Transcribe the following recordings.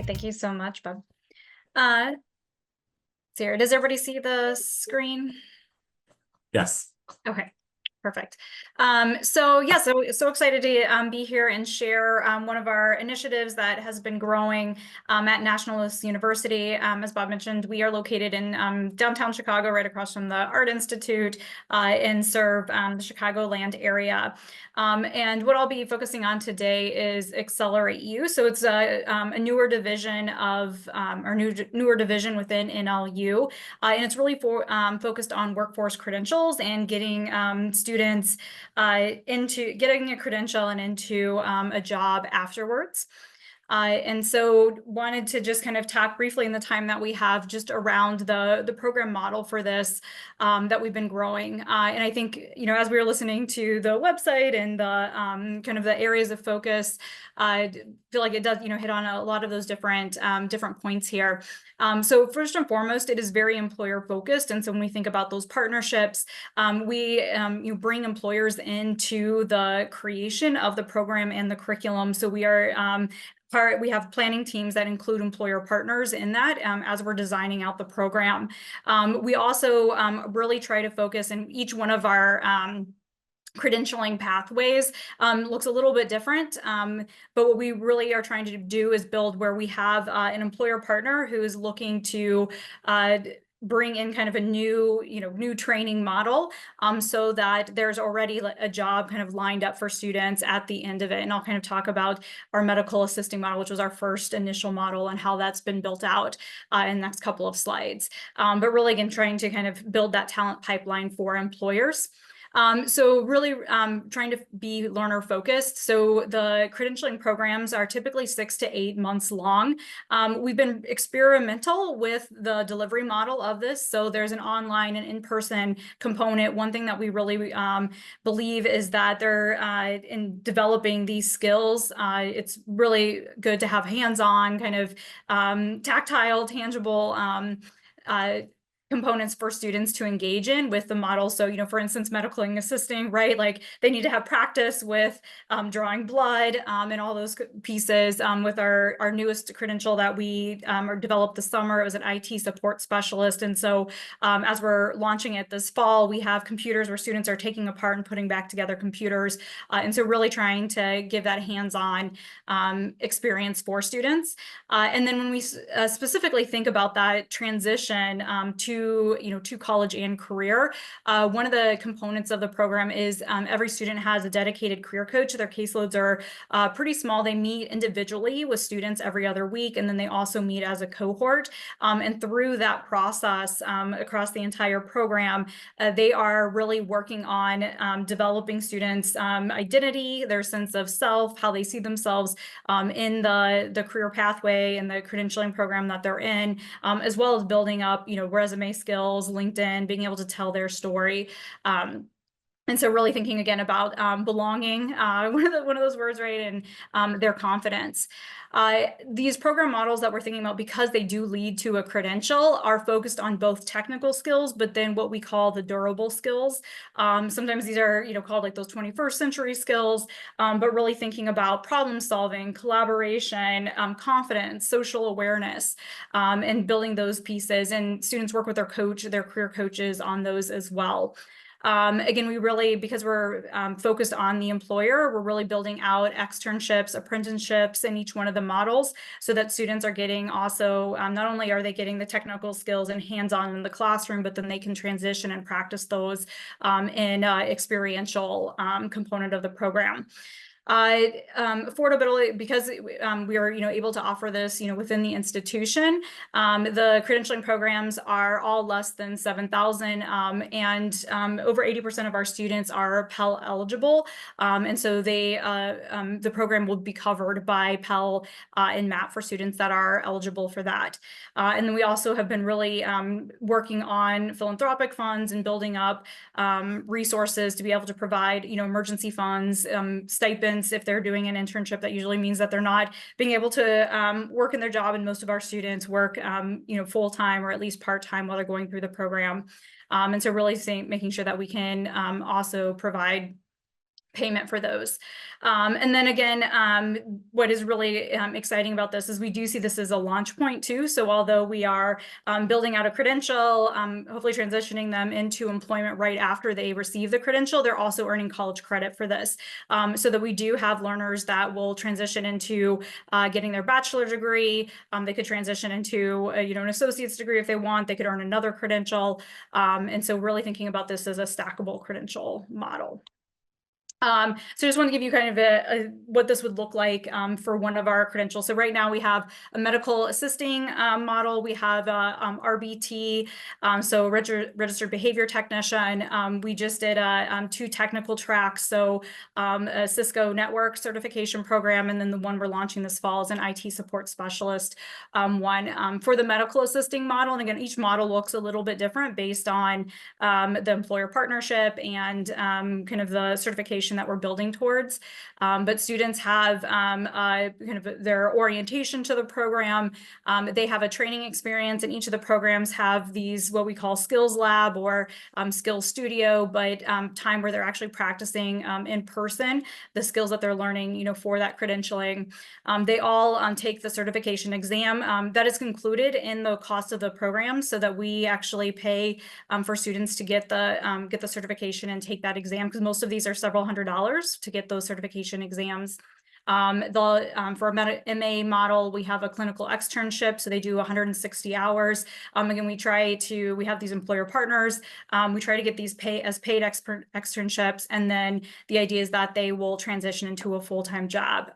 Hey, thank you so much, Bob. Sarah, does everybody see the screen? Yes. Okay, perfect. So excited to be here and share one of our initiatives that has been growing at Nationalist University. As Bob mentioned, we are located in downtown Chicago, right across from the Art Institute, and serve the Chicagoland area. And what I'll be focusing on today is Accelerate U. So it's a newer division of newer division within NLU, and it's really focused on workforce credentials and getting students into getting a credential and into a job afterwards. And so wanted to just kind of talk briefly in the time that we have just around the program model for this that we've been growing. And I think, as we were listening to the website and the kind of the areas of focus, I feel like it does, hit on a lot of those different points here. So first and foremost, it is very employer focused. And so when we think about those partnerships, you bring employers into the creation of the program and the curriculum. So we are we have planning teams that include employer partners in that as we're designing out the program. We also really try to focus in each one of our credentialing pathways looks a little bit different, but what we really are trying to do is build where we have an employer partner who is looking to bring in kind of a new training model so that there's already a job kind of lined up for students at the end of it. And I'll kind of talk about our medical assisting model, which was our first initial model, and how that's been built out in the next couple of slides. But really, again, trying to kind of build that talent pipeline for employers. So really trying to be learner focused. So the credentialing programs are typically 6 to 8 months long. We've been experimental with the delivery model of this. So there's an online and in-person component. One thing that we really believe is that they're in developing these skills. It's really good to have hands-on kind of tactile, tangible components for students to engage in with the model. So, for instance, medical assisting, right? Like they need to have practice with drawing blood and all those pieces. With our newest credential that we developed this summer, it was an IT support specialist. And so as we're launching it this fall, we have computers where students are taking apart and putting back together computers. And so really trying to give that hands-on experience for students. And then when we specifically think about that transition to college and career, one of the components of the program is every student has a dedicated career coach. Their caseloads are pretty small. They meet individually with students every other week, and then they also meet as a cohort. And through that process, across the entire program, they are really working on developing students' identity, their sense of self, how they see themselves in the career pathway and the credentialing program that they're in, as well as building up, resume skills, LinkedIn, being able to tell their story. And so really thinking again about belonging, one of those words, right? And their confidence. These program models that we're thinking about, because they do lead to a credential, are focused on both technical skills, but then what we call the durable skills. Sometimes these are, called like those 21st century skills, but really thinking about problem solving, collaboration, confidence, social awareness, and building those pieces. And students work with their coach, their career coaches on those as well. Again, we really, because we're focused on the employer, we're really building out externships, apprenticeships in each one of the models so that students are getting also, not only are they getting the technical skills and hands-on in the classroom, but then they can transition and practice those in experiential component of the program. Affordability, because we are able to offer this within the institution. The credentialing programs are all less than $7,000, and over 80% of our students are Pell eligible, and so the program will be covered by Pell and MAP for students that are eligible for that. And then we also have been really working on philanthropic funds and building up resources to be able to provide emergency funds, stipends if they're doing an internship. That usually means that they're not being able to work in their job, and most of our students work full-time or at least part-time while they're going through the program. And so really making sure that we can also provide payment for those. And then again, what is really exciting about this is we do see this as a launch point too. So although we are building out a credential, hopefully transitioning them into employment right after they receive the credential, they're also earning college credit for this. So that we do have learners that will transition into getting their bachelor degree. They could transition into an associate's degree if they want. They could earn another credential. And so really thinking about this as a stackable credential model. So just want to give you kind of what this would look like for one of our credentials. So right now we have a medical assisting model. We have RBT, so registered behavior technician. We just did 2 technical tracks. So a Cisco network certification program, and then the one we're launching this fall is an IT support specialist one for the medical assisting model. And again, each model looks a little bit different based on the employer partnership and kind of the certification that we're building towards. But students have kind of their orientation to the program. They have a training experience, and each of the programs have these what we call skills lab or skills studio, but time where they're actually practicing in person the skills that they're learning, for that credentialing. They all take the certification exam that is included in the cost of the program, so that we actually pay for students to get the certification and take that exam, because most of these are several $100s to get those certification exams. For a MA model, we have a clinical externship, so they do 160 hours. Again, we have these employer partners. We try to get these paid externships, and then the idea is that they will transition into a full-time job.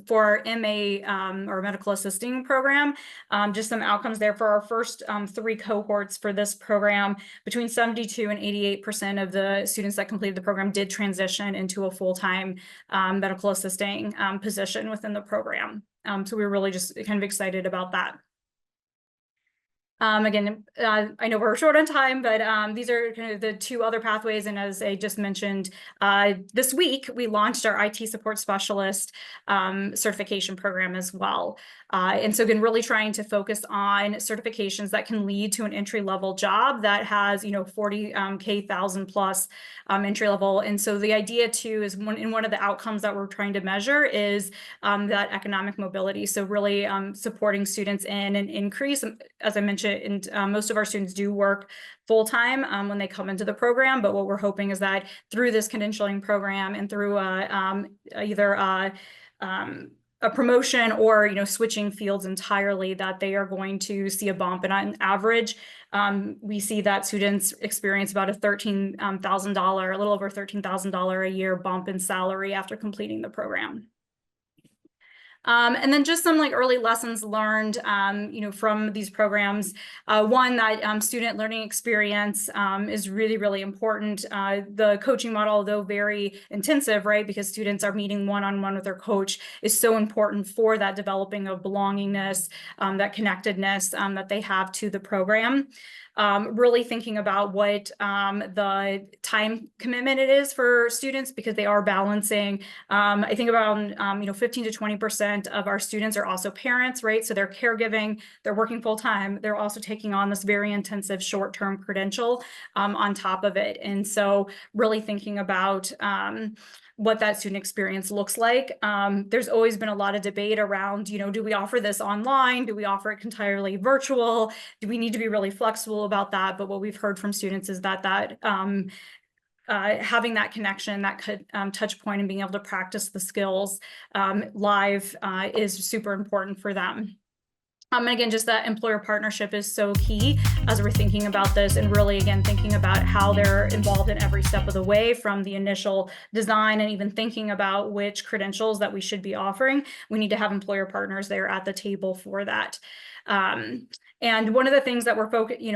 For MA or medical assisting program, just some outcomes there for our first 3 cohorts for this program. Between 72 and 88% of the students that completed the program did transition into a full-time medical assisting position within the program. So we were really just kind of excited about that. Again, I know we're short on time, but these are kind of the 2 other pathways. And as I just mentioned, this week we launched our IT support specialist certification program as well. And so again, really trying to focus on certifications that can lead to an entry-level job that has, 40,000 plus entry level. And so the idea too is one of the outcomes that we're trying to measure is that economic mobility. So really supporting students in an increase, as I mentioned, and most of our students do work full-time when they come into the program. But what we're hoping is that through this credentialing program and through either a promotion or switching fields entirely, that they are going to see a bump. And on average, we see that students experience about a $13,000, a little over $13,000 a year bump in salary after completing the program. And then just some early lessons learned, from these programs. One, that student learning experience is really, really important. The coaching model, although very intensive, right, because students are meeting one-on-one with their coach, is so important for that developing of belongingness, that connectedness that they have to the program. Really thinking about what the time commitment it is for students, because they are balancing. I think about 15 to 20% of our students are also parents, right? So they're caregiving, they're working full time, they're also taking on this very intensive short-term credential on top of it. And so really thinking about what that student experience looks like. There's always been a lot of debate around, do we offer this online? Do we offer it entirely virtual? Do we need to be really flexible about that? But what we've heard from students is that having that connection, that touch point, and being able to practice the skills live is super important for them. And again, just that employer partnership is so key as we're thinking about this, and really, again, thinking about how they're involved in every step of the way, from the initial design and even thinking about which credentials that we should be offering. We need to have employer partners there at the table for that. And one of the things that we're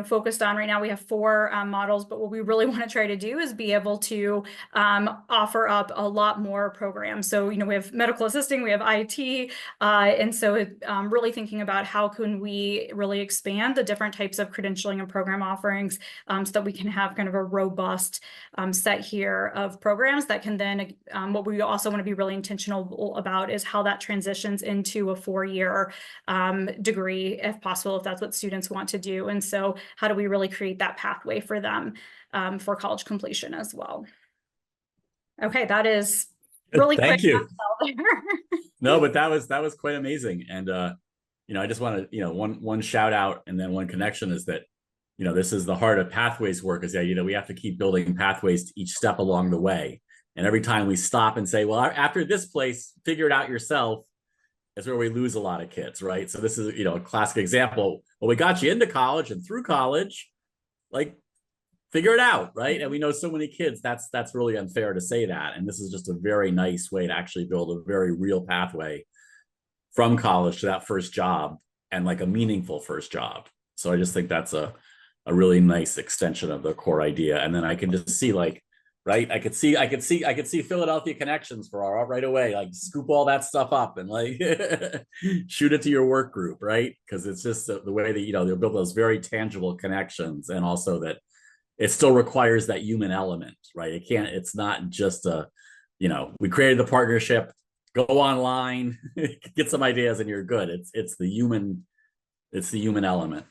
focused on right now, we have 4 models, but what we really want to try to do is be able to offer up a lot more programs. So, we have medical assisting, we have IT, and so really thinking about how can we really expand the different types of credentialing and program offerings so that we can have kind of a robust set here of programs that can then, what we also want to be really intentional about is how that transitions into a 4-year degree, if possible, if that's what students want to do. And so how do we really create that pathway for them for college completion as well? Okay, that is really quick. Thank you. Nutshell there. No, but that was quite amazing. And I just want to, one shout out and then one connection is that, this is the heart of pathways work is that, we have to keep building pathways to each step along the way. And every time we stop and say, well, after this place, figure it out yourself, is where we lose a lot of kids, right? So this is, a classic example. Well, we got you into college and through college, like figure it out, right? And we know so many kids, that's really unfair to say that. And this is just a very nice way to actually build a very real pathway from college to that first job and like a meaningful first job. So I just think that's a really nice extension of the core idea. And then I can just see like, right, I could see Philadelphia connections for all right away, like scoop all that stuff up and like shoot it to your work group, right? Because it's just the way that they'll build those very tangible connections, and also that it still requires that human element, right? It's not just we created the partnership, go online, get some ideas and you're good. It's the human element.